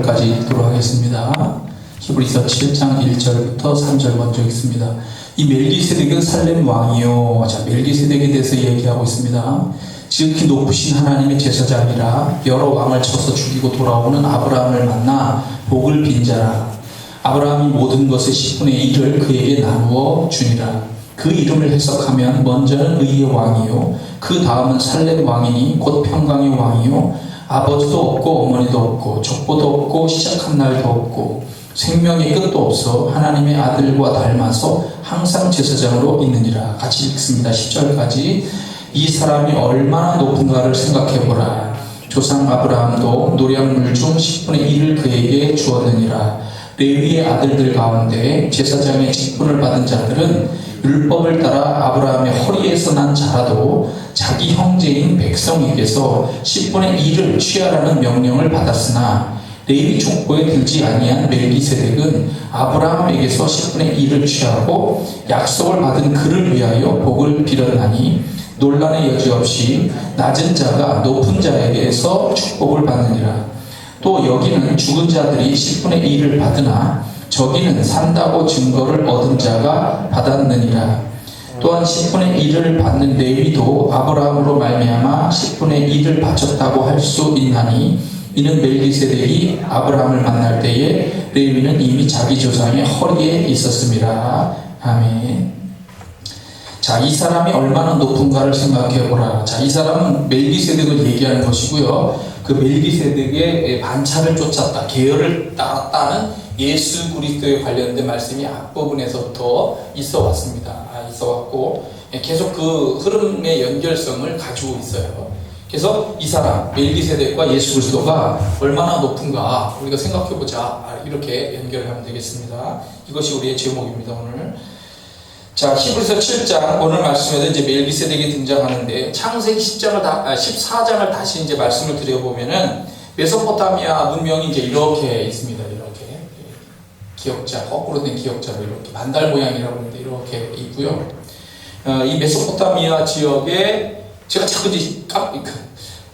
10절까지 읽도록 하겠습니다. 히브리서 7장 1절부터 3절 먼저 읽습니다. 이 멜기세덱은 살렘 왕이요. 자, 멜기세덱에 대해서 얘기하고 있습니다. 지극히 높으신 하나님의 제사장이라 여러 왕을 쳐서 죽이고 돌아오는 아브라함을 만나 복을 빈 자라. 아브라함이 모든 것의 10분의 1을 그에게 나누어 주니라. 그 이름을 해석하면 먼저는 의의 왕이요, 그 다음은 살렘 왕이니 곧 평강의 왕이요, 아버지도 없고 어머니도 없고 족보도 없고 시작한 날도 없고 생명의 끝도 없어 하나님의 아들과 닮아서 항상 제사장으로 있느니라. 같이 읽습니다. 10절까지. 이 사람이 얼마나 높은가를 생각해보라. 조상 아브라함도 노량물 중 10분의 1을 그에게 주었느니라. 레위의 아들들 가운데 제사장의 직분을 받은 자들은 율법을 따라 아브라함의 허리에서 난 자라도 자기 형제인 백성에게서 10분의 1을 취하라는 명령을 받았으나 레위 족보에 들지 아니한 멜기세덱은 아브라함에게서 10분의 1을 취하고 약속을 받은 그를 위하여 복을 빌었나니 논란의 여지 없이 낮은 자가 높은 자에게서 축복을 받느니라. 또 여기는 죽은 자들이 10분의 1을 받으나 저기는 산다고 증거를 얻은 자가 받았느니라. 또한 10분의 1을 받는 레위도 아브라함으로 말미암아 10분의 1을 바쳤다고 할 수 있나니 이는 멜기세덱이 아브라함을 만날 때에 레위는 이미 자기 조상의 허리에 있었습니다. 아멘. 자, 이 사람이 얼마나 높은가를 생각해보라. 자, 이 사람은 멜기세덱을 얘기하는 것이고요. 그 멜기세덱의 반차를 쫓았다, 계열을 따랐다는 예수 그리스도에 관련된 말씀이 앞부분에서부터 있어 왔습니다. 있어 왔고 계속 그 흐름의 연결성을 가지고 있어요. 그래서 이 사람 멜기세덱과 예수 그리스도가 얼마나 높은가 우리가 생각해보자, 이렇게 연결하면 되겠습니다. 이것이 우리의 제목입니다. 오늘. 자, 히브리서 7장 오늘 말씀에도 이제 멜기세덱이 등장하는데 창세기 14장을 다시 이제 말씀을 드려보면은 메소포타미아 문명이 이제 이렇게 있습니다. 이렇게 기역자, 거꾸로 된 기역자로 이렇게 반달 모양이라고 하는데 이렇게 있고요. 이 메소포타미아 지역에 제가 자꾸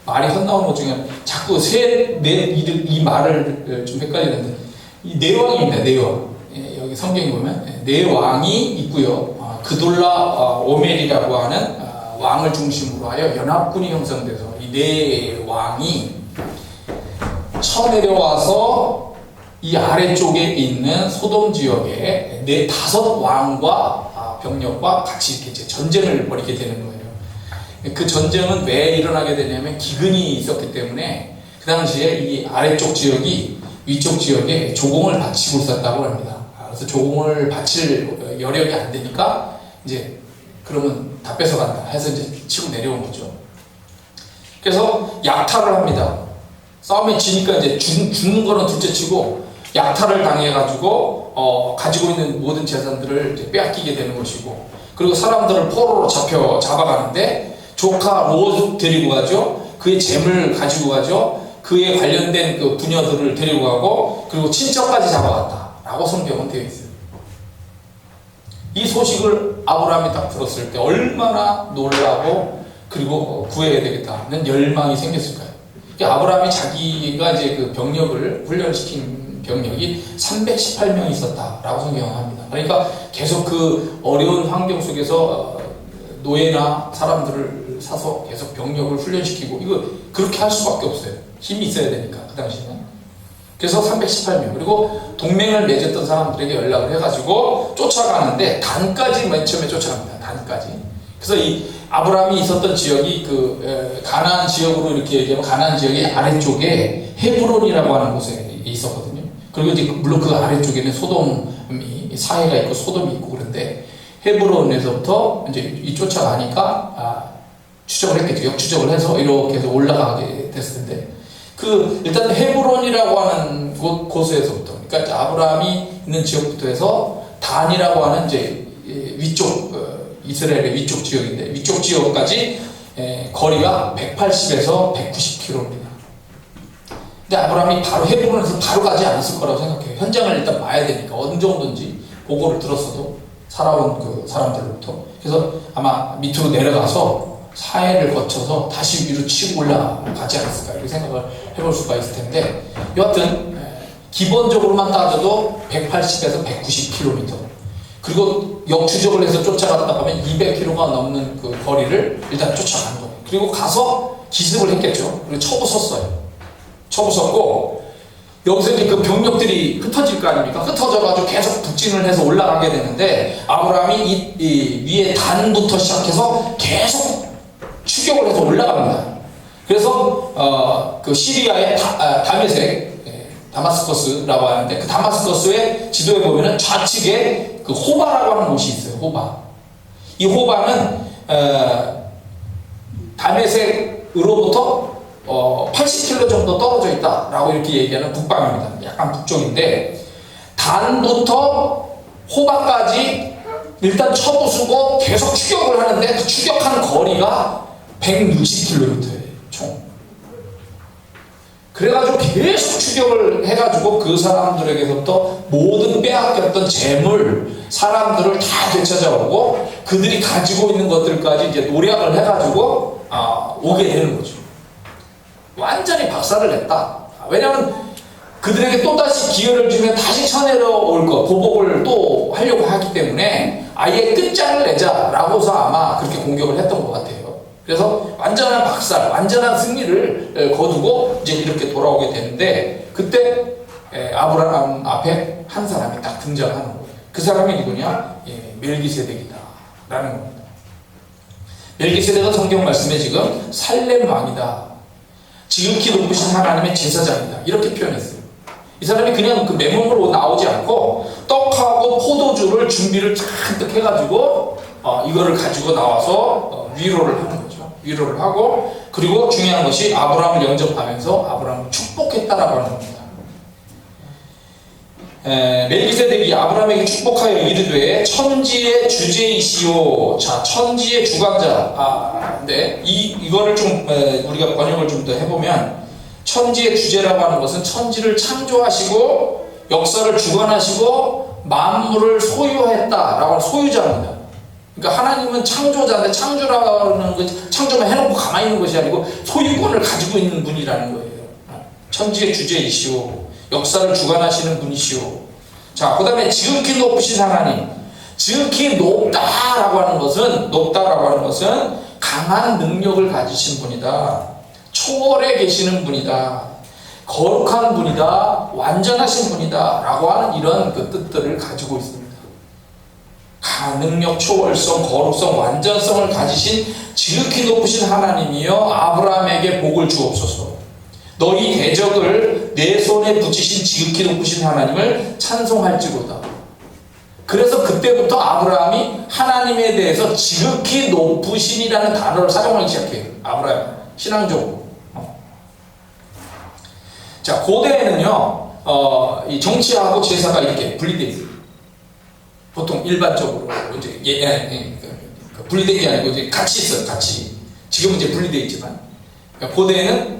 말이 헛나오는 것 중에 자꾸 이 말을 좀 헷갈리는데 이 네 왕입니다. 네 왕. 여기 성경에 보면 네 왕이 있고요. 그돌라 오멜이라고 하는 왕을 중심으로 하여 연합군이 형성돼서 이 네 왕이 쳐내려와서 이 아래쪽에 있는 소돔 지역에 네 다섯 왕과 병력과 같이 이렇게 이제 전쟁을 벌이게 되는 거예요. 그 전쟁은 왜 일어나게 되냐면 기근이 있었기 때문에 그 당시에 이 아래쪽 지역이 위쪽 지역에 조공을 바치고 있었다고 합니다. 그래서 조공을 바칠 여력이 안 되니까 이제 그러면 다 뺏어간다 해서 이제 치고 내려온 거죠. 그래서 약탈을 합니다. 싸움에 지니까 이제 죽는 거는 둘째 치고 약탈을 당해가지고 가지고 있는 모든 재산들을 이제 빼앗기게 되는 것이고, 그리고 사람들을 포로로 잡아가는데 조카 롯 데리고 가죠. 그의 재물을 가지고 가죠. 그에 관련된 그 부녀들을 데리고 가고, 그리고 친척까지 잡아갔다라고 성경은 되어 있어요. 이 소식을 아브라함이 딱 들었을 때 얼마나 놀라고 그리고 구해야 되겠다는 열망이 생겼을까요? 아브라함이 자기가 이제 그 병력을 훈련시킨 병력이 318명 있었다라고 성경은 합니다. 그러니까 계속 그 어려운 환경 속에서 노예나 사람들을 사서 계속 병력을 훈련시키고, 이거 그렇게 할 수밖에 없어요. 힘이 있어야 되니까 그 당시에는. 그래서 318명, 그리고 동맹을 맺었던 사람들에게 연락을 해가지고 쫓아가는데 단까지 맨 처음에 쫓아갑니다. 단까지. 그래서 이 아브라함이 있었던 지역이 그 가나안 지역으로 이렇게 얘기하면 가나안 지역의 아래쪽에 헤브론이라고 하는 곳에 있었거든요. 그리고 이제 물론 그 아래쪽에는 소돔이 사해가 있고 소돔이 있고 그런데 헤브론에서부터 이제 이 쫓아가니까 추적을 했겠죠. 역추적을 해서 이렇게 해서 올라가게 됐을 텐데, 그 일단 헤브론이라고 하는 곳에서부터, 그러니까 아브라함이 있는 지역부터 해서 단이라고 하는 이제 위쪽 이스라엘의 위쪽 지역인데, 위쪽 지역까지 거리가 180에서 190km입니다. 근데 아브라함이 바로 헤브론에서 바로 가지 않았을 거라고 생각해요. 현장을 일단 봐야 되니까 어느 정도인지 보고를 들었어도 살아온 그 사람들로부터. 그래서 아마 밑으로 내려가서 사해를 거쳐서 다시 위로 치고 올라가지 않았을까, 이렇게 생각을 해볼 수가 있을 텐데, 여하튼 기본적으로만 따져도 180에서 190km. 그리고 역추적을 해서 쫓아갔다 하면 200km가 넘는 그 거리를 일단 쫓아간 거예요. 그리고 가서 기습을 했겠죠. 그리고 쳐부쉈어요. 쳐부쉈고 여기서 이제 그 병력들이 흩어질 거 아닙니까? 흩어져가지고 계속 북진을 해서 올라가게 되는데 아브라함이 이 위에 단부터 시작해서 계속 추격을 해서 올라갑니다. 그래서 그 시리아의 다메섹, 다마스커스라고 하는데 그 다마스커스의 지도에 보면은 좌측에 그 호바라고 하는 곳이 있어요. 호바. 이 호바는 다메섹으로부터 80km 정도 떨어져 있다라고 이렇게 얘기하는 북방입니다. 약간 북쪽인데 단부터 호바까지 일단 쳐부수고 계속 추격을 하는데 그 추격하는 거리가 160km예요. 총. 그래가지고 계속 추격을 해가지고 그 사람들에게서부터 모든 빼앗겼던 재물, 사람들을 다 되찾아오고 그들이 가지고 있는 것들까지 이제 노력을 해가지고 오게 되는 거죠. 완전히 박살을 냈다. 왜냐하면 그들에게 또다시 기회를 주면 다시 쳐내려올 것, 보복을 또 하려고 하기 때문에 아예 끝장을 내자라고서 아마 그렇게 공격을 했던 것 같아요. 그래서 완전한 박살, 완전한 승리를 거두고 이제 이렇게 돌아오게 되는데 그때 아브라함 앞에 한 사람이 딱 등장하는 거예요. 그 사람이 누구냐? 멜기세덱이다 라는 겁니다. 멜기세덱은 성경 말씀에 지금 살렘 왕이다. 지극히 높으신 하나님의 제사장이다. 이렇게 표현했어요. 이 사람이 그냥 그 맨몸으로 나오지 않고 떡하고 포도주를 준비를 잔뜩 해가지고 이거를 가지고 나와서 위로를 하는 거죠. 위로를 하고 그리고 중요한 것이 아브라함을 영접하면서 아브라함을 축복했다라고 하는 겁니다. 멜기세덱이 아브라함에게 축복하여 이르되 천지의 주제이시오. 자, 천지의 주관자. 네, 이거를 좀 우리가 번역을 좀 더 해보면 천지의 주제라고 하는 것은 천지를 창조하시고 역사를 주관하시고 만물을 소유했다라고 하는 소유자입니다. 그러니까 하나님은 창조자인데 창조라는 것, 창조만 해놓고 가만히 있는 것이 아니고 소유권을 가지고 있는 분이라는 거예요. 천지의 주제이시오. 역사를 주관하시는 분이시오. 자, 그 다음에 지극히 높으신 하나님. 지극히 높다라고 하는 것은 강한 능력을 가지신 분이다. 초월에 계시는 분이다. 거룩한 분이다. 완전하신 분이다. 라고 하는 이런 그 뜻들을 가지고 있습니다. 능력, 초월성, 거룩성, 완전성을 가지신 지극히 높으신 하나님이여 아브라함에게 복을 주옵소서. 너희 대적을 내 손에 붙이신 지극히 높으신 하나님을 찬송할지로다. 그래서 그때부터 아브라함이 하나님에 대해서 지극히 높으신이라는 단어를 사용하기 시작해요. 아브라함 신앙적으로. 자, 고대에는요 이 정치하고 제사가 이렇게 분리되어 있어요. 보통 일반적으로 이제 분리된 게 아니고 이제 같이 있어요. 같이. 지금은 이제 분리되어 있지만 고대에는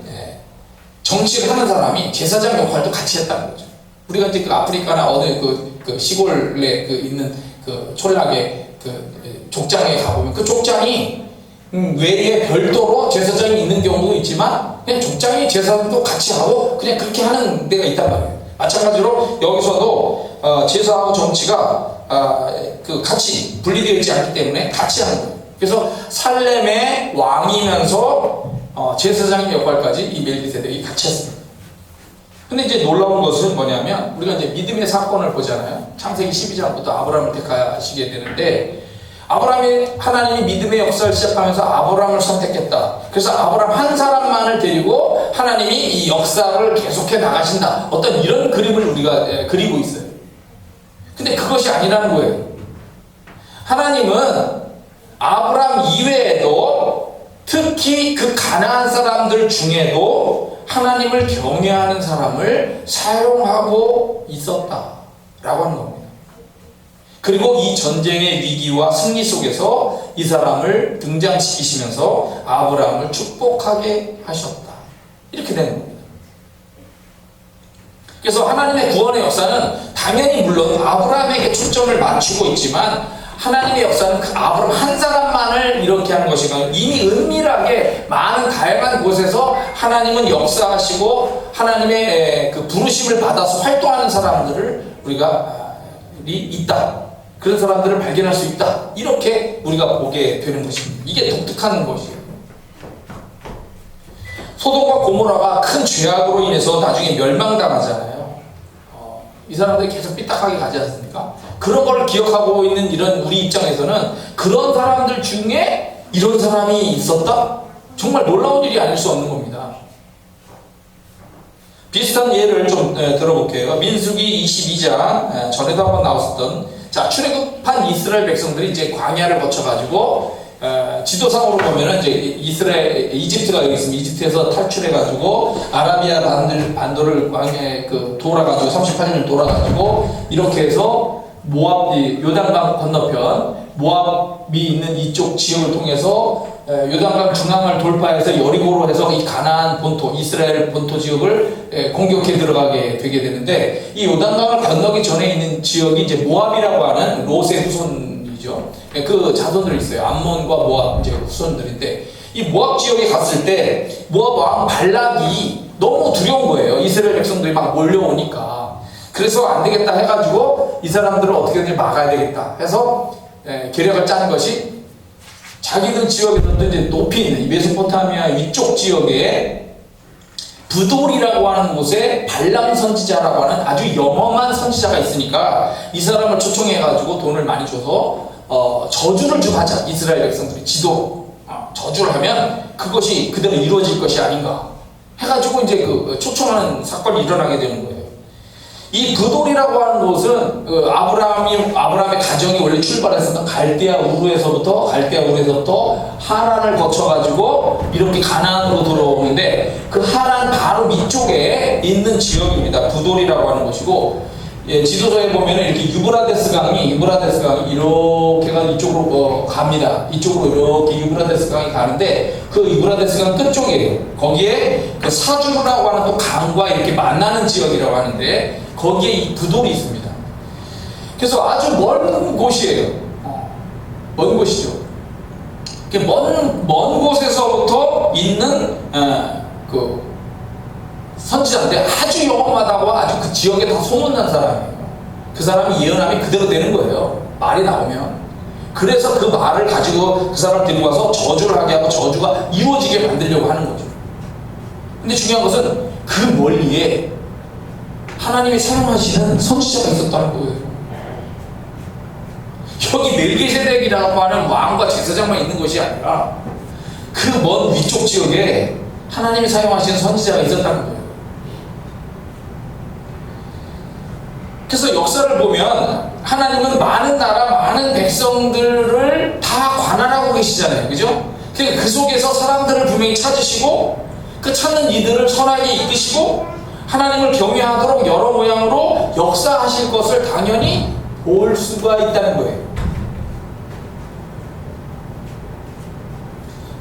정치를 하는 사람이 제사장 역할도 같이 했다는 거죠. 우리가 이제 그 아프리카나 어느 그 시골에 있는 그 촌락의 그 족장에 가보면 그 족장이 외에 별도로 제사장이 있는 경우도 있지만 그냥 족장이 제사도 같이 하고 그냥 그렇게 하는 데가 있단 말이에요. 마찬가지로 여기서도 제사하고 정치가 그 같이 분리되어 있지 않기 때문에 같이 하는 거예요. 그래서 살렘의 왕이면서 제사장의 역할까지 이 멜기세덱이 같이 했습니다. 근데 이제 놀라운 것은 뭐냐면 우리가 이제 믿음의 사건을 보잖아요. 창세기 12장부터 아브라함을 택하시게 되는데 아브라함이 하나님이 믿음의 역사를 시작하면서 아브라함을 선택했다. 그래서 아브라함 한 사람만을 데리고 하나님이 이 역사를 계속해 나가신다. 어떤 이런 그림을 우리가 그리고 있어요. 근데 그것이 아니라는 거예요. 하나님은 아브라함 이외에도 특히 그 가나안 사람들 중에도 하나님을 경외하는 사람을 사용하고 있었다라고 하는 겁니다. 그리고 이 전쟁의 위기와 승리 속에서 이 사람을 등장시키시면서 아브라함을 축복하게 하셨다. 이렇게 되는 겁니다. 그래서 하나님의 구원의 역사는 당연히 물론 아브라함에게 초점을 맞추고 있지만 하나님의 역사는 그 아브라함 한 사람만을 이렇게 하는 것이 아니라 이미 은밀하게 많은 다양한 곳에서 하나님은 역사하시고 하나님의 그 부르심을 받아서 활동하는 사람들을 우리가 있다. 그런 사람들을 발견할 수 있다. 이렇게 우리가 보게 되는 것입니다. 이게 독특한 것이에요. 소돔과 고모라가 큰 죄악으로 인해서 나중에 멸망당하잖아요. 이 사람들이 계속 삐딱하게 가지 않습니까? 그런 걸 기억하고 있는 이런 우리 입장에서는 그런 사람들 중에 이런 사람이 있었다? 정말 놀라운 일이 아닐 수 없는 겁니다. 비슷한 예를 좀 들어볼게요. 민수기 22장 전에도 한번 나왔었던 자 출애굽한 이스라엘 백성들이 이제 광야를 거쳐가지고 지도상으로 보면은 이제 이집트가 여기 있습니다. 이집트에서 탈출해가지고 아라비아 반도를 광야에 돌아가지고 38년을 돌아가지고 이렇게 해서 모압 요단강 건너편 모압이 있는 이쪽 지역을 통해서 요단강 중앙을 돌파해서 여리고로 해서 이 가나안 본토 이스라엘 본토 지역을 공격해 들어가게 되게 되는데 이 요단강을 건너기 전에 있는 지역이 이제 모압이라고 하는 롯의 후손이죠. 그 자손들이 있어요. 암몬과 모압 이제 후손들인데 이 모압 지역에 갔을 때 모압 왕 발락이 너무 두려운 거예요. 이스라엘 백성들이 막 몰려오니까. 그래서 안 되겠다 해가지고 이 사람들을 어떻게든 막아야 되겠다 해서 계략을 짜는 것이 자기들 지역에서도 이제 높이 있는 이 메소포타미아 위쪽 지역에 부돌이라고 하는 곳에 발람 선지자라고 하는 아주 영험한 선지자가 있으니까 이 사람을 초청해가지고 돈을 많이 줘서 저주를 좀 하자. 이스라엘 백성들이 저주를 하면 그것이 그대로 이루어질 것이 아닌가 해가지고 이제 그 초청하는 사건이 일어나게 되는 거예요. 이 부돌이라고 하는 곳은 아브라함의 가정이 원래 출발했었던 갈대아 우르에서부터 하란을 거쳐가지고 이렇게 가나안으로 들어오는데 그 하란 바로 위쪽에 있는 지역입니다. 부돌이라고 하는 것이고 지도서에 보면 이렇게 유브라데스 강이 이렇게가 이쪽으로 갑니다. 이쪽으로 이렇게 유브라데스 강이 가는데 그 유브라데스 강 끝쪽이에요. 거기에 그 사주르라고 하는 또 강과 이렇게 만나는 지역이라고 하는데 거기에 이 부돌이 있습니다. 그래서 아주 먼 곳이에요. 먼 곳이죠. 먼 곳에서부터 있는 그 선지자인데 아주 영험하다고 아주 그 지역에 다 소문난 사람이에요. 그 사람이 예언함이 그대로 되는 거예요. 말이 나오면. 그래서 그 말을 가지고 그 사람을 데리고 와서 저주를 하게 하고 저주가 이루어지게 만들려고 하는 거죠. 근데 중요한 것은 그 멀리에 하나님이 사용하시는 선지자가 있었다는 거예요. 여기 멜기세덱이라고 하는 왕과 제사장만 있는 것이 아니라 그 먼 위쪽 지역에 하나님이 사용하시는 선지자가 있었다는 거예요. 그래서 역사를 보면 하나님은 많은 나라, 많은 백성들을 다 관할하고 계시잖아요. 그죠? 그 속에서 사람들을 분명히 찾으시고 그 찾는 이들을 선하게 이끄시고 하나님을 경외하도록 여러 모양으로 역사하실 것을 당연히 볼 수가 있다는 거예요.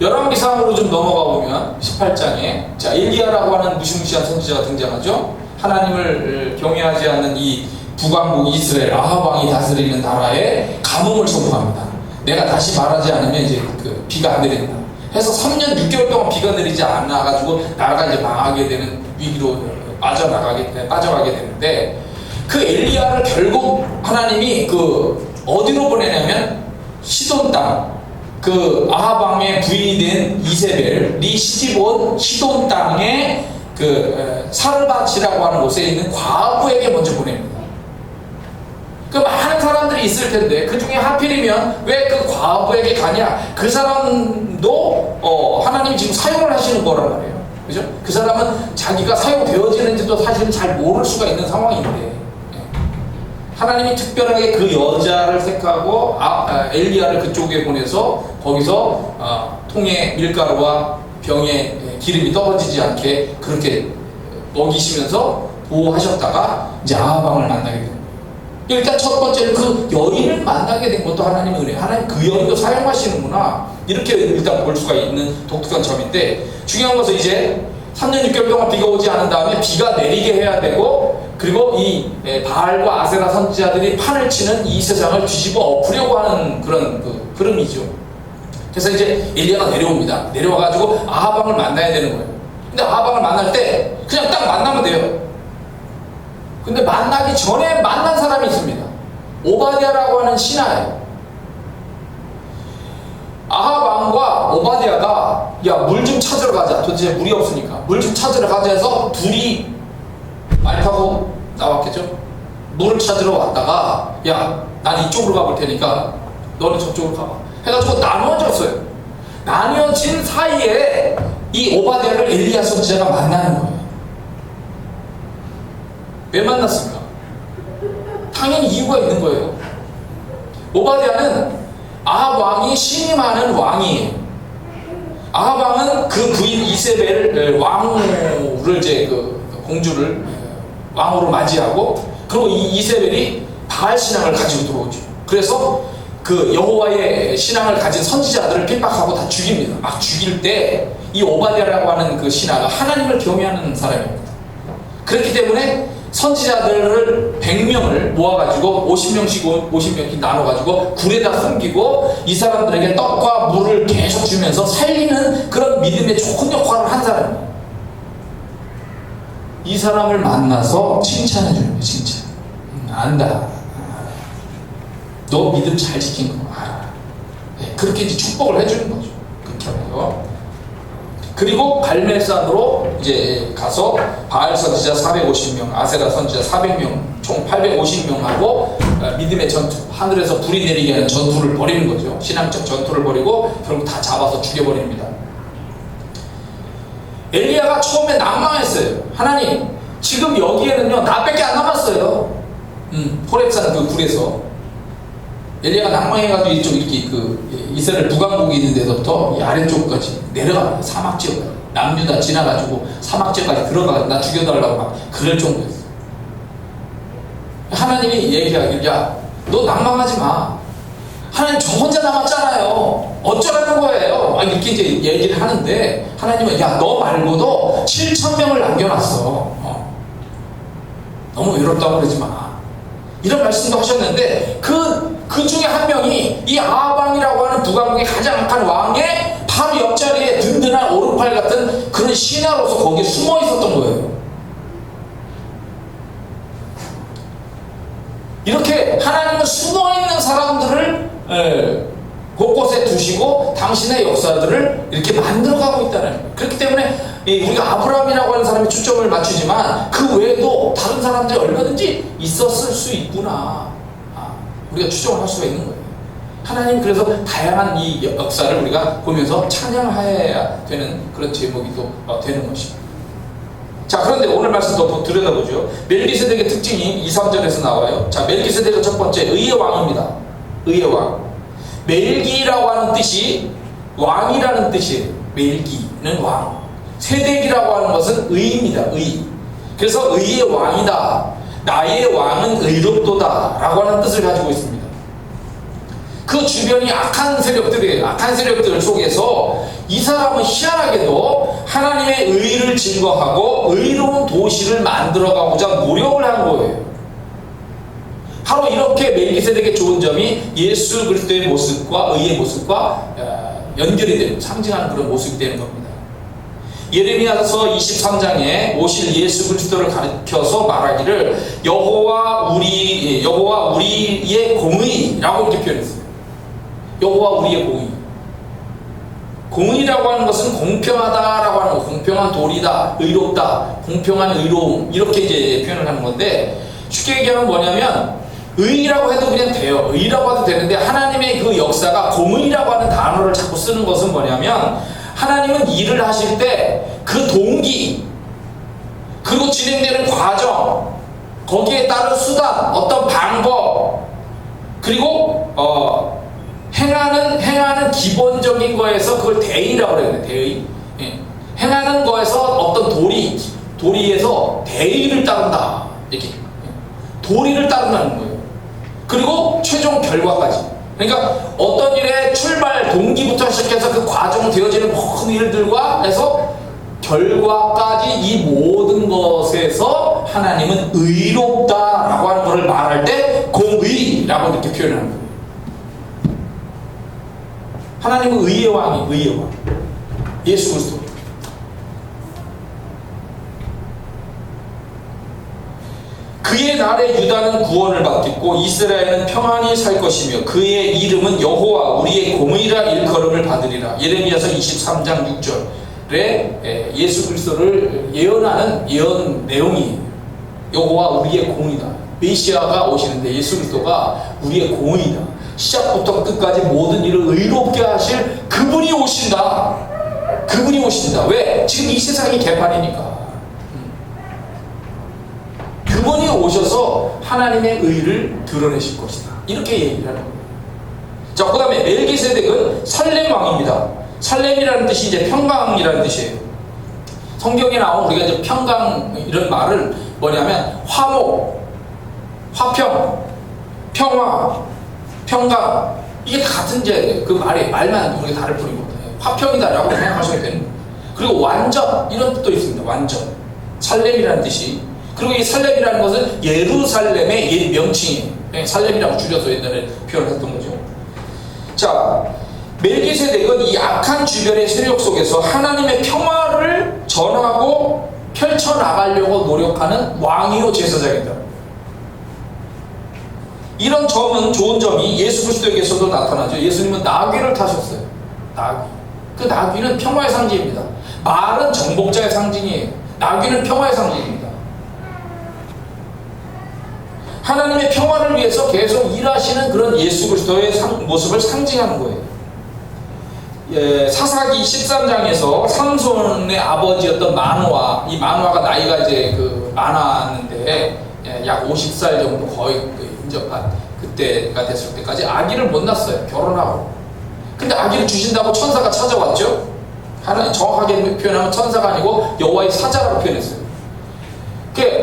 열왕기상으로 좀 넘어가 보면 18장에 자 엘리야라고 하는 무시무시한 선지자가 등장하죠. 하나님을 경외하지 않는 이 북왕국 이스라엘 아합 왕이 다스리는 나라에 가뭄을 선포합니다. 내가 다시 말하지 않으면 이제 그 비가 안 내린다. 해서 3년 6개월 동안 비가 내리지 않아가지고 나라가 이제 망하게 되는 위기로 빠져가게 되는데 그 엘리야를 결국 하나님이 그 어디로 보내냐면 시돈 땅, 그 아합 왕의 부인이 된 이세벨이 시집온 시돈 땅에 그 사르밧이라고 하는 곳에 있는 과부에게 먼저 보냅니다. 그 많은 사람들이 있을 텐데 그 중에 하필이면 왜 그 과부에게 가냐? 그 사람도 하나님이 지금 사용을 하시는 거란 말이에요. 그죠? 그 사람은 자기가 사용되어지는지도 사실은 잘 모를 수가 있는 상황인데 하나님이 특별하게 그 여자를 택하고 엘리야를 그쪽에 보내서 거기서 통에 밀가루와 병에 기름이 떨어지지 않게 그렇게 먹이시면서 보호하셨다가 이제 아합 왕을 만나게 됩니다. 일단 첫 번째는 그 여인을 만나게 된 것도 하나님의 은혜. 하나님 그 여인도 사용하시는구나. 이렇게 일단 볼 수가 있는 독특한 점인데 중요한 것은 이제 3년 6개월 동안 비가 오지 않은 다음에 비가 내리게 해야 되고 그리고 이 바알과 아세라 선지자들이 판을 치는 이 세상을 뒤집어 엎으려고 하는 그런 그 흐름이죠. 그래서 이제 엘리야가 내려옵니다. 내려와가지고 아하방을 만나야 되는 거예요. 근데 아하방을 만날 때 그냥 딱 만나면 돼요. 근데 만나기 전에 만난 사람이 있습니다. 오바댜라고 하는 신하예요. 아하방과 오바댜가 야, 물 좀 찾으러 가자. 도대체 물이 없으니까 물 좀 찾으러 가자 해서 둘이 말 타고 나왔겠죠. 물을 찾으러 왔다가 야, 난 이쪽으로 가볼 테니까 너는 저쪽으로 가봐 해가지고 나누어졌어요. 나누어진 사이에 이 오바댜를 엘리야 선지자가 만나는 거예요. 왜 만났을까? 당연히 이유가 있는 거예요. 오바댜는 아합 왕이 신임하는 왕이에요. 아합 왕은 그 부인 이세벨 왕후를 이제 그 공주를 왕으로 맞이하고, 그리고 이 이세벨이 바알 신앙을 가지고 들어오죠. 그래서 그 여호와의 신앙을 가진 선지자들을 핍박하고 다 죽입니다. 막 죽일 때 이 오바댜라고 하는 그 신하가 하나님을 경외하는 사람입니다. 그렇기 때문에 선지자들을 100명을 모아가지고 50명씩 나눠가지고 굴에다 숨기고 이 사람들에게 떡과 물을 계속 주면서 살리는 그런 믿음의 좋은 역할을 한 사람이에요. 이 사람을 만나서 칭찬해주는 거예요. 칭찬. 안다. 너 믿음 잘 지킨 거 알아. 네, 그렇게 이제 축복을 해주는 거죠. 그렇게 하고요. 그리고 갈멜산으로 이제 가서 바알 선지자 450명, 아세라 선지자 400명, 총 850명하고 믿음의 전투, 하늘에서 불이 내리게 하는 전투를 벌이는 거죠. 신앙적 전투를 벌이고 결국 다 잡아서 죽여버립니다. 엘리야가 처음에 난망했어요. 하나님, 지금 여기에는요 나밖에 안 남았어요. 호렙산 그 굴에서 엘리야가 낭망해가지고 이쪽 이렇게 그 이스라엘 북왕국이 있는 데서부터 이 아래쪽까지 내려가 사막 지역까지 남유다 지나가지고 사막 지역까지 들어가 나 죽여달라고 막 그럴 정도였어. 하나님이 얘기하길 야, 너 낭망하지 마. 하나님 저 혼자 남았잖아요. 어쩌라는 거예요. 막 이렇게 이제 얘기를 하는데 하나님은 야, 너 말고도 7,000명을 남겨놨어. 너무 외롭다고 그러지 마. 이런 말씀도 하셨는데 그 중에 한 명이 이 아하방이라고 하는 북왕국의 가장 악한 왕의 바로 옆자리에 든든한 오른팔 같은 그런 신하로서 거기에 숨어 있었던 거예요. 이렇게 하나님은 숨어 있는 사람들을 곳곳에 두시고 당신의 역사들을 이렇게 만들어가고 있다는 거예요. 그렇기 때문에 우리가 아브라함이라고 하는 사람이 초점을 맞추지만 그 외에도 다른 사람들이 얼마든지 있었을 수 있구나. 우리가 추정을 할 수가 있는 거예요. 하나님 그래서 다양한 이 역사를 우리가 보면서 찬양해야 되는 그런 제목이 또 되는 것입니다. 자, 그런데 오늘 말씀도 들여다보죠. 멜기세덱의 특징이 2, 3절에서 나와요. 자, 멜기세덱은 첫 번째 의의 왕입니다. 의의 왕. 멜기라고 하는 뜻이 왕이라는 뜻이에요. 멜기는 왕. 세덱이라고 하는 것은 의입니다. 의. 그래서 의의 왕이다. 나의 왕은 의롭도다 라고 하는 뜻을 가지고 있습니다. 그 주변이 악한 세력들 속에서 이 사람은 희한하게도 하나님의 의를 증거하고 의로운 도시를 만들어가고자 노력을 한 거예요. 바로 이렇게 멜기세덱의 좋은 점이 예수 그리스도의 모습과 의의 모습과 연결이 되는, 상징하는 그런 모습이 되는 겁니다. 예레미야서 23장에 오실 예수 그리스도를 가리켜서 말하기를 여호와 우리의 공의라고 이렇게 표현했어요. 여호와 우리의 공의. 공의라고 하는 것은 공평하다라고 하는 것, 공평한 도리다, 의롭다, 공평한 의로움, 이렇게 이제 표현을 하는 건데, 쉽게 얘기하면 뭐냐면 의라고 해도 그냥 돼요. 의라고 해도 되는데 하나님의 그 역사가 공의라고 하는 단어를 자꾸 쓰는 것은 뭐냐면 하나님은 일을 하실 때 그 동기, 그리고 진행되는 과정, 거기에 따른 수단, 어떤 방법, 그리고 행하는 기본적인 거에서 그걸 대의라고 해요. 대의. 예. 행하는 거에서 어떤 도리에서 대의를 따른다. 이렇게 도리를 따른다는 거예요. 그리고 최종 결과까지. 그러니까 어떤 일의 출발 동기부터 시작해서 그 과정 되어지는 모든 일들과 해서 결과까지 이 모든 것에서 하나님은 의롭다라고 하는 것을 말할 때 공의라고 이렇게 표현하는 거예요. 하나님은 의의 왕이 의의 왕. 예수 그리스도. 그의 날에 유다는 구원을 받겠고 이스라엘은 평안히 살 것이며 그의 이름은 여호와 우리의 공의라 일컬음을 받으리라. 예레미야서 23장 6절에 예수 그리스도를 예언하는 예언 내용이 여호와 우리의 공의다. 메시아가 오시는데 예수 그리스도가 우리의 공의다. 시작부터 끝까지 모든 일을 의롭게 하실 그분이 오신다. 그분이 오신다. 왜? 지금 이 세상이 개판이니까. 그분이 오셔서 하나님의 의를 드러내실 것이다. 이렇게 얘기를 하는 거예요. 자, 그 다음에 멜기세덱은 살렘 왕입니다. 살렘이라는 뜻이 이제 평강이라는 뜻이에요. 성경에 나온 우리가 이제 평강 이런 말을 뭐냐면 화목, 화평, 평화, 평강 이게 다 같은 이제 그 말만 우리가 다를 뿐이거든요. 화평이다라고 생각하셔야 되는 거예요. 그리고 완전 이런 뜻도 있습니다. 완전 살렘이라는 뜻이. 그리고 이 살렘이라는 것은 예루살렘의 옛 명칭이에요. 살렘이라고 줄여서 옛날에 표현을 했던 거죠. 자, 멜기세덱은 이 악한 주변의 세력 속에서 하나님의 평화를 전하고 펼쳐나가려고 노력하는 왕이요 제사장이다. 이런 점은 좋은 점이 예수 그리스도에게서도 나타나죠. 예수님은 나귀를 타셨어요. 나귀. 그 나귀는 평화의 상징입니다. 말은 정복자의 상징이에요. 나귀는 평화의 상징입니다. 하나님의 평화를 위해서 계속 일하시는 그런 예수 그리스도의 모습을 상징하는 거예요. 사사기 13장에서 삼손의 아버지였던 마노아, 이 마노아가 나이가 이제 많았는데 약 50살 정도 거의 인접한 그때가 됐을 때까지 아기를 못 낳았어요. 결혼하고. 근데 아기를 주신다고 천사가 찾아왔죠. 하나님 정확하게 표현하면 천사가 아니고 여호와의 사자라고 표현했어요.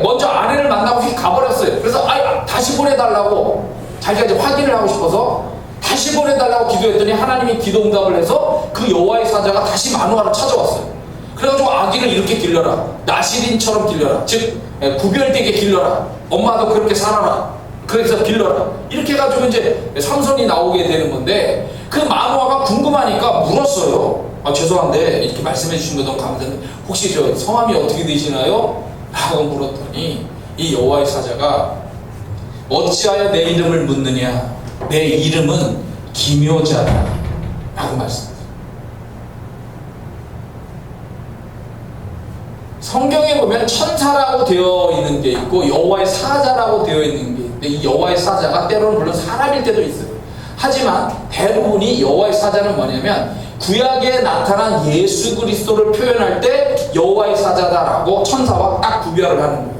먼저 아내를 만나고 휙 가버렸어요. 그래서 다시 보내달라고 자기가 이제 확인을 하고 싶어서 다시 보내달라고 기도했더니 하나님이 기도 응답을 해서 그 여호와의 사자가 다시 마누아를 찾아왔어요. 그래가지고 아기를 이렇게 길러라. 나시린처럼 길러라. 즉 구별되게 길러라. 엄마도 그렇게 살아라. 그래서 길러라. 이렇게 해가지고 이제 삼손이 나오게 되는 건데 그 마누아가 궁금하니까 물었어요. 죄송한데 이렇게 말씀해 주신 거 너무 감사한데 혹시 저 성함이 어떻게 되시나요? 라고 물었더니 이 여호와의 사자가 어찌하여 내 이름을 묻느냐? 내 이름은 기묘자다 라고 말씀합니다. 성경에 보면 천사라고 되어 있는 게 있고 여호와의 사자라고 되어 있는 게 있는데 이 여호와의 사자가 때로는 물론 사람일 때도 있어요. 하지만 대부분이 여호와의 사자는 뭐냐면 구약에 나타난 예수 그리스도를 표현할 때 여호와의 사자다라고 천사와 딱 구별을 하는 거예요.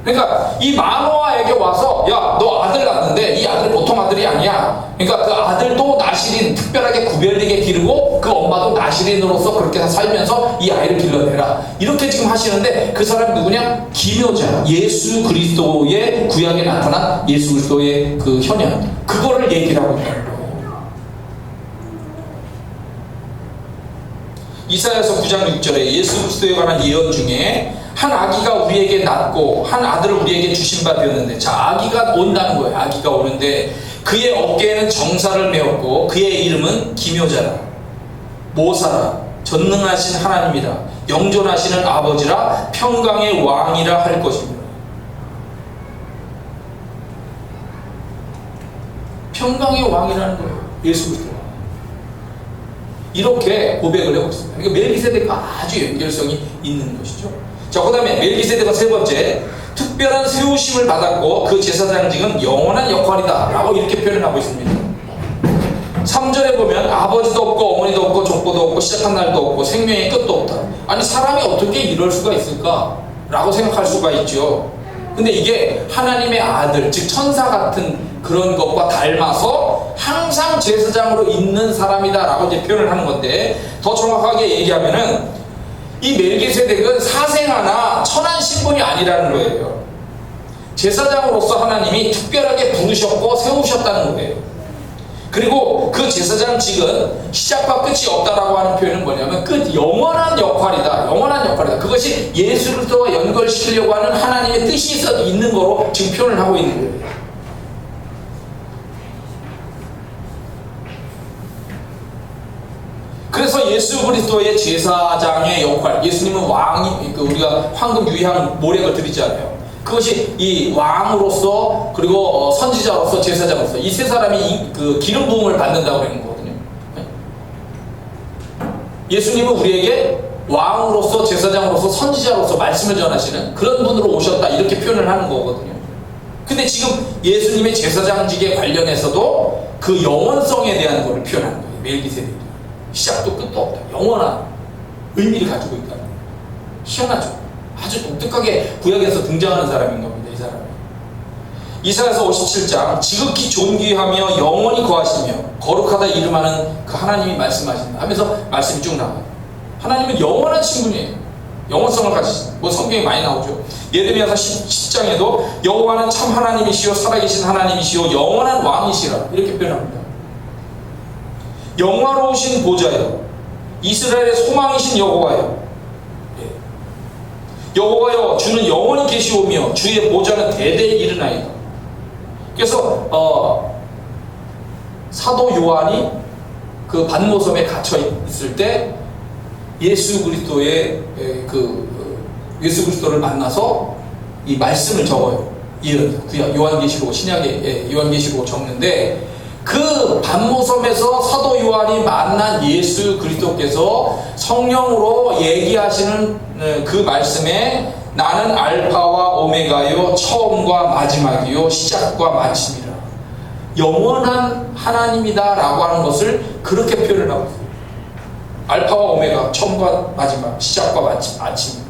그러니까 이 마노아에게 와서 야, 너 아들 낳았는데 이 아들이 보통 아들이 아니야. 그러니까 그 아들도 나시린 특별하게 구별되게 기르고 그 엄마도 나시린으로서 그렇게 살면서 이 아이를 길러내라. 이렇게 지금 하시는데 그 사람이 누구냐? 기묘자. 예수 그리스도의 구약에 나타난 예수 그리스도의 그 현현. 그거를 얘기를 하고 있다는 거예요. 이사야서 9장 6절에 예수 그리스도에 관한 예언 중에 한 아기가 우리에게 낳고 한 아들을 우리에게 주신 바 되었는데 자 아기가 온다는 거예요. 아기가 오는데 그의 어깨에는 정사를 메었고 그의 이름은 기묘자라 모사라 전능하신 하나님이라 영존하시는 아버지라 평강의 왕이라 할 것입니다. 평강의 왕이라는 거예요. 예수 그리스도 이렇게 고백을 하고 있습니다. 그러니까 멜기세덱과 아주 연결성이 있는 것이죠. 자, 그 다음에 멜기세덱은 세 번째, 특별한 세우심을 받았고 그 제사장직은 영원한 역할이다 라고 이렇게 표현하고 있습니다. 3절에 보면 아버지도 없고 어머니도 없고 족보도 없고 시작한 날도 없고 생명의 끝도 없다. 아니 사람이 어떻게 이럴 수가 있을까? 라고 생각할 수가 있죠. 근데 이게 하나님의 아들, 즉 천사 같은 그런 것과 닮아서 항상 제사장으로 있는 사람이다 라고 이제 표현을 하는 건데 더 정확하게 얘기하면은 이 멜기세덱은 사생아나 천한 신분이 아니라는 거예요. 제사장으로서 하나님이 특별하게 부르셨고 세우셨다는 거예요. 그리고 그 제사장직은 시작과 끝이 없다라고 하는 표현은 뭐냐면 영원한 역할이다. 영원한 역할이다. 그것이 예수 그리스도와 연결시키려고 하는 하나님의 뜻이 있는 거로 지금 표현을 하고 있는 거예요. 그래서 예수 그리스도의 제사장의 역할, 예수님은 왕이, 우리가 황금 유향 모략을 드리잖아요. 그것이 이 왕으로서 그리고 선지자로서 제사장으로서 이 세 사람이 그 기름 부음을 받는다고 하는 거거든요. 예수님은 우리에게 왕으로서 제사장으로서 선지자로서 말씀을 전하시는 그런 분으로 오셨다 이렇게 표현을 하는 거거든요. 근데 지금 예수님의 제사장직에 관련해서도 그 영원성에 대한 것을 표현하는 거예요. 멜기세덱이 시작도 끝도 없다. 영원한 의미를 가지고 있다. 희한하죠. 아주 독특하게 구약에서 등장하는 사람인 겁니다. 이 사람은. 이사야서 57장 지극히 존귀하며 영원히 거하시며 거룩하다 이름하는 그 하나님이 말씀하신다 하면서 말씀이 쭉 나와요. 하나님은 영원한 신분이에요. 영원성을 가지신, 뭐 성경에 많이 나오죠. 예레미야서 10장에도 여호와는 참 하나님이시요 살아계신 하나님이시요 영원한 왕이시라 이렇게 표현합니다. 영화로우신 보좌여 이스라엘의 소망이신 여호와여, 여호와여 주는 영원히 계시오며 주의 보좌는 대대에 이르나이다. 그래서 사도 요한이 그 반모섬에 갇혀 있을 때 예수 그리스도의 예수 그리스도를 만나서 이 말씀을 적어요. 요한계시록 신약의 요한계시록 적는데 그 반모섬에서 사도 요한이 만난 예수 그리스도께서 성령으로 얘기하시는 그 말씀에 나는 알파와 오메가요 처음과 마지막이요 시작과 마침이라 영원한 하나님이다 라고 하는 것을 그렇게 표현을 하고 있어요. 알파와 오메가 처음과 마지막 시작과 마침.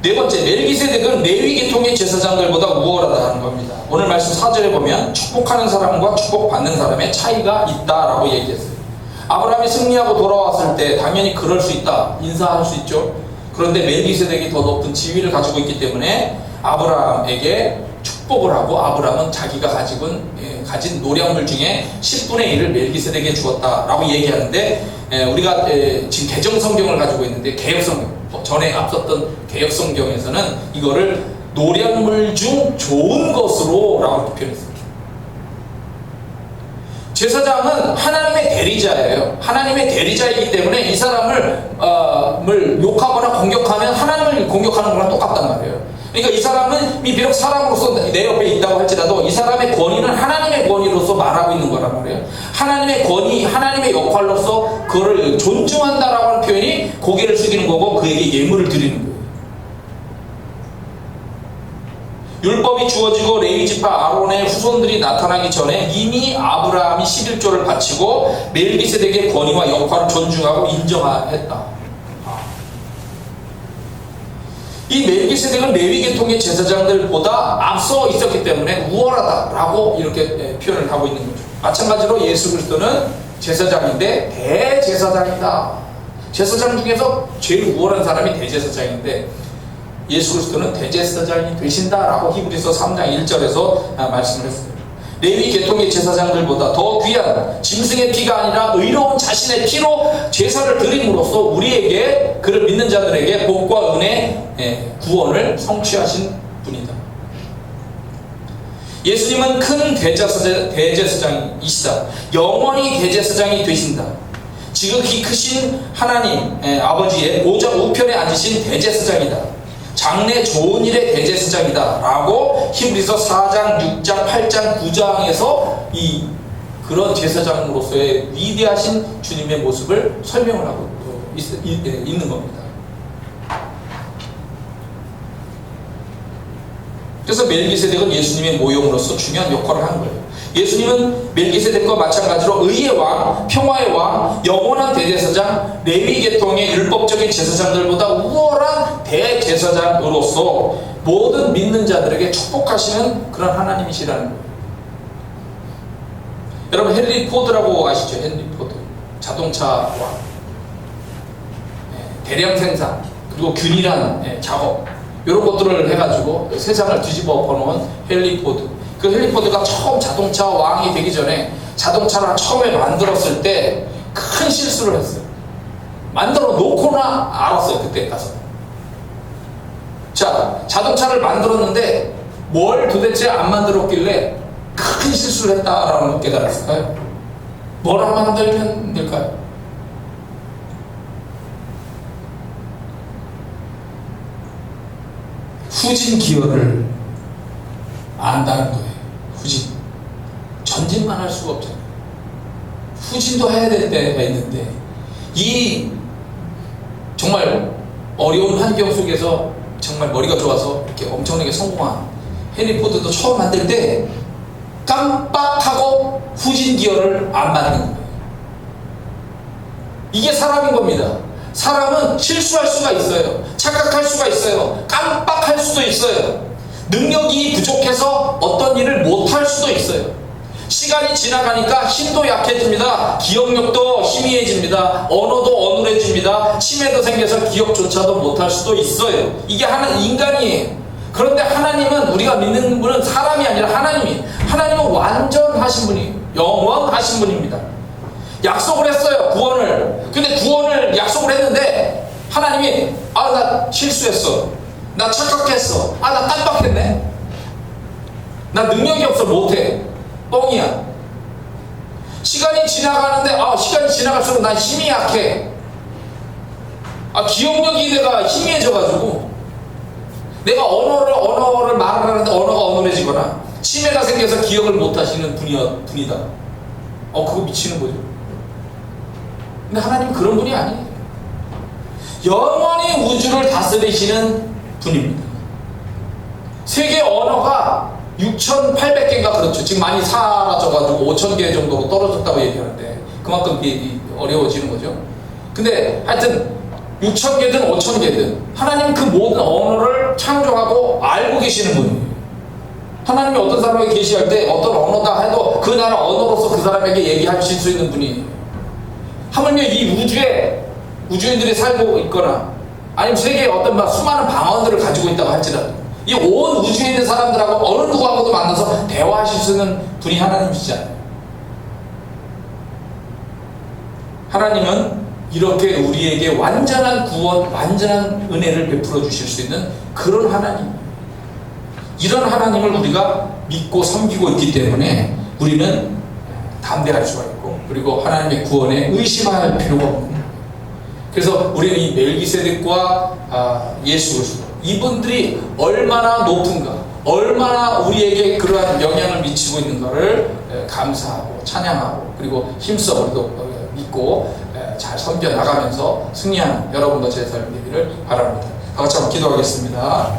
네 번째, 멜기세덱은 레위 계통의 제사장들보다 우월하다는 겁니다. 오늘 말씀 4절에 보면 축복하는 사람과 축복받는 사람의 차이가 있다라고 얘기했어요. 아브라함이 승리하고 돌아왔을 때 당연히 그럴 수 있다. 인사할 수 있죠. 그런데 멜기세덱이 더 높은 지위를 가지고 있기 때문에 아브라함에게 축복을 하고 아브라함은 자기가 가진 노량물 중에 10분의 1을 멜기세덱에게 주었다라고 얘기하는데 우리가 지금 개정성경을 가지고 있는데 개혁성경 전에 앞섰던 개혁성경에서는 이거를 노량물 중 좋은 것으로 라고 표현했습니다. 제사장은 하나님의 대리자예요. 하나님의 대리자이기 때문에 이 사람을 욕하거나 공격하면 하나님을 공격하는 거랑 똑같단 말이에요. 그러니까 이 사람은 비록 사람으로서 내 옆에 있다고 할지라도 이 사람의 권위는 하나님의 권위로서 말하고 있는 거란 말이에요. 하나님의 권위, 하나님의 역할로서 그거를 존중한다라고 하는 표현이 고개를 숙이는 거고 그에게 예물을 드리는 거예요. 율법이 주어지고 레위지파 아론의 후손들이 나타나기 전에 이미 아브라함이 11조를 바치고 멜기세덱의 권위와 역할을 존중하고 인정했다. 이 멜기세덱은 레위 계통의 제사장들보다 앞서 있었기 때문에 우월하다라고 이렇게 표현을 하고 있는 거죠. 마찬가지로 예수 그리스도는 제사장인데 대제사장이다. 제사장 중에서 제일 우월한 사람이 대제사장인데 예수 그리스도는 대제사장이 되신다라고 히브리서 3장 1절에서 말씀을 했어요. 레위 계통의 제사장들보다 더 귀한 짐승의 피가 아니라 의로운 자신의 피로 제사를 드림으로써 우리에게 그를 믿는 자들에게 복과 은혜, 구원을 성취하신 분이다. 예수님은 큰 대제사장이시다. 영원히 대제사장이 되신다. 지극히 크신 하나님 아버지의 보좌 우편에 앉으신 대제사장이다. 장래 좋은 일의 대제사장이다 라고 히브리서 4장, 6장, 8장, 9장에서 그런 제사장으로서의 위대하신 주님의 모습을 설명을 하고 있는 겁니다. 그래서 멜기세덱은 예수님의 모형으로서 중요한 역할을 하는 거예요. 예수님은 멜기세덱과 마찬가지로 의의 왕, 평화의 왕, 영원한 대제사장, 레위 계통의 율법적인 제사장들보다 우월한 대제사장으로서 모든 믿는 자들에게 축복하시는 그런 하나님이시라는 거예요. 여러분 헨리 포드라고 아시죠? 헨리 포드. 자동차 왕. 대량 생산, 그리고 균일한 작업 이런 것들을 해가지고 세상을 뒤집어 엎어놓은 헨리 포드. 그 헨리 포드가 처음 자동차 왕이 되기 전에 자동차를 처음에 만들었을 때 큰 실수를 했어요. 만들어 놓고나 알았어요. 그때 가서. 자, 자동차를 만들었는데 뭘 도대체 안 만들었길래 큰 실수를 했다라는 걸 깨달았을까요? 뭘 안 만들면 될까요? 후진 기어를 안다는 거예요. 후진. 전진만 할 수가 없잖아요. 후진도 해야 될 때가 있는데, 이 정말 어려운 환경 속에서 정말 머리가 좋아서 이렇게 엄청나게 성공한 헨리 포드도 처음 만들 때 깜빡하고 후진 기어를 안 만든 거예요. 이게 사람인 겁니다. 사람은 실수할 수가 있어요. 착각할 수가 있어요. 깜빡할 수도 있어요. 능력이 부족해서 어떤 일을 못할 수도 있어요. 시간이 지나가니까 힘도 약해집니다. 기억력도 희미해집니다. 언어도 어눌해집니다. 치매도 생겨서 기억조차도 못할 수도 있어요. 이게 인간이에요. 그런데 하나님은, 우리가 믿는 분은 사람이 아니라 하나님은 완전하신 분이에요. 영원하신 분입니다. 약속을 했어요. 구원을. 근데 구원을 약속을 했는데 하나님이 나 실수했어. 나 착각했어. 나 깜빡했네. 나 능력이 없어. 못해. 뻥이야. 시간이 지나가는데 시간이 지나갈수록 난 힘이 약해. 기억력이 내가 희미해져가지고 내가 언어를 말을 하는데 언어가 어눌해지거나 치매가 생겨서 기억을 못하시는 분이다. 그거 미치는 거죠. 근데 하나님은 그런 분이 아니에요. 영원히 우주를 다스리시는 분입니다. 세계 언어가 6,800개인가 그렇죠. 지금 많이 사라져가지고 5,000개 정도로 떨어졌다고 얘기하는데 그만큼 어려워지는 거죠. 근데 하여튼 6,000개든 5,000개든 하나님은 그 모든 언어를 창조하고 알고 계시는 분이에요. 하나님이 어떤 사람에게 계시할 때 어떤 언어다 해도 그 나라 언어로서 그 사람에게 얘기하실 수 있는 분이에요. 하물며 이 우주에 우주인들이 살고 있거나 아니면 세계에 어떤 수많은 방언들을 가지고 있다고 할지라도 이 온 우주에 있는 사람들하고 어느 누구하고도 만나서 대화하실 수 있는 분이 하나님이시잖아요. 하나님은 이렇게 우리에게 완전한 구원, 완전한 은혜를 베풀어 주실 수 있는 그런 하나님. 이런 하나님을 우리가 믿고 섬기고 있기 때문에 우리는 담대할 수가 있고, 그리고 하나님의 구원에 의심할 필요가 없는 거예요. 그래서 우리는 이 멜기세덱과 예수 그리스도, 이분들이 얼마나 높은가, 얼마나 우리에게 그러한 영향을 미치고 있는가를 감사하고 찬양하고 그리고 힘써 우리도 믿고 잘 섬겨 나가면서 승리하는 여러분과 제 삶이 되기를 바랍니다. 다 같이 한번 기도하겠습니다.